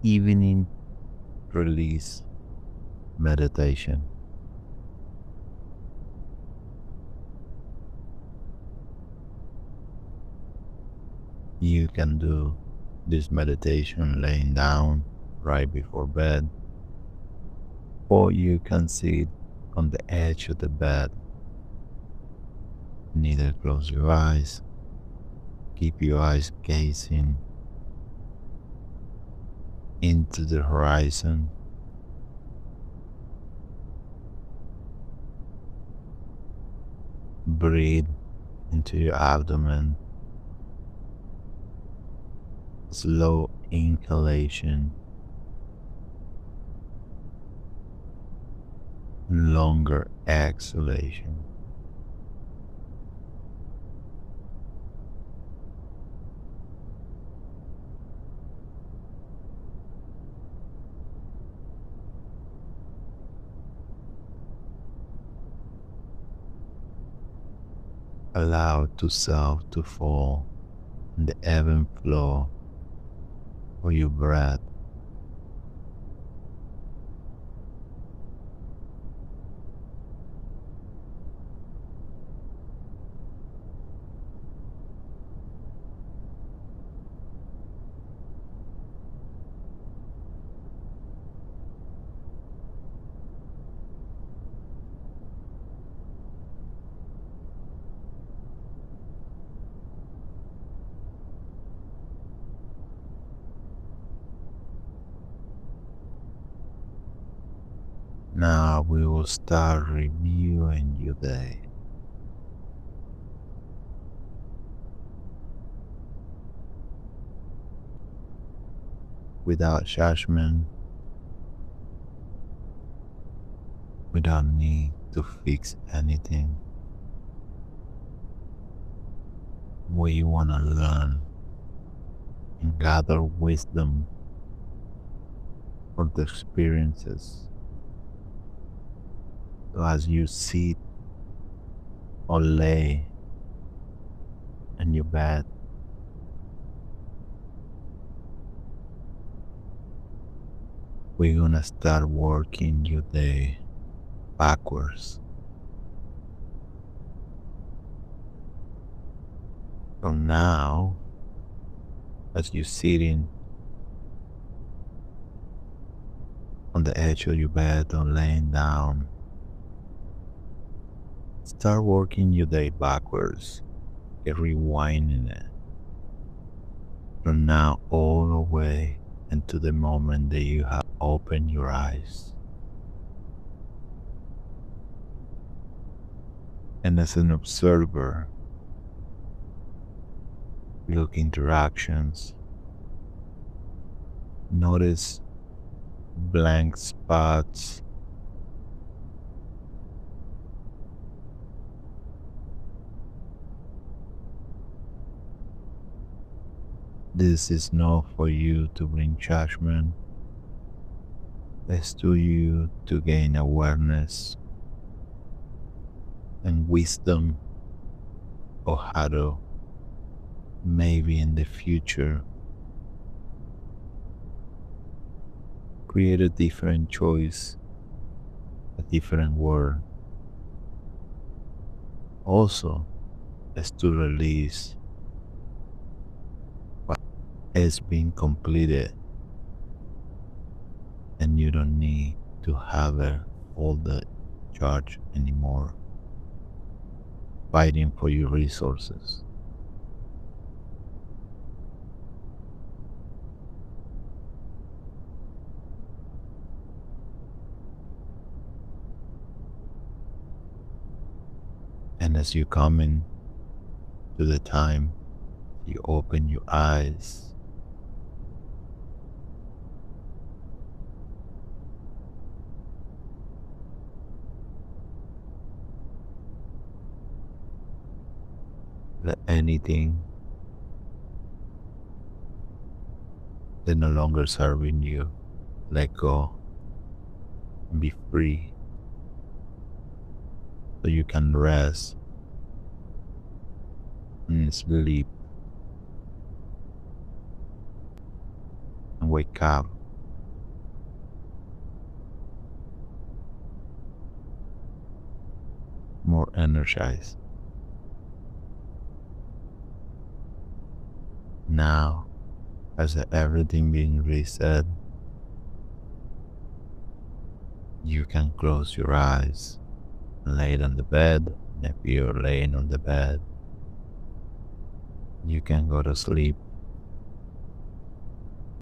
evening release meditation. You can do this meditation laying down right before bed, or you can sit on the edge of the bed. Neither close your eyes, keep your eyes gazing into the horizon. Breathe into your abdomen, slow inhalation, longer exhalation. Allow to self to fall in the ebb and flow of your breath. Now we will start reviewing your day. Without judgment, without need to fix anything. We want to learn and gather wisdom from the experiences. So as you sit or lay in your bed, we're gonna start working your day backwards. So now, as you're sitting on the edge of your bed or laying down, start working your day backwards, rewinding it from now all the way into the moment that you have opened your eyes. And as an observer, look interactions, notice blank spots, this is not for you to bring judgment, it's to you to gain awareness and wisdom of how to maybe in the future create a different choice, a different word. Also, is to release what has been completed and you don't need to have it all the charge anymore fighting for your resources. And as you come in to the time, you open your eyes, let anything that no longer serving you let go and be free so you can rest and sleep and wake up more energized. Now, as everything being reset, you can close your eyes and lay on the bed. And if you're laying on the bed, you can go to sleep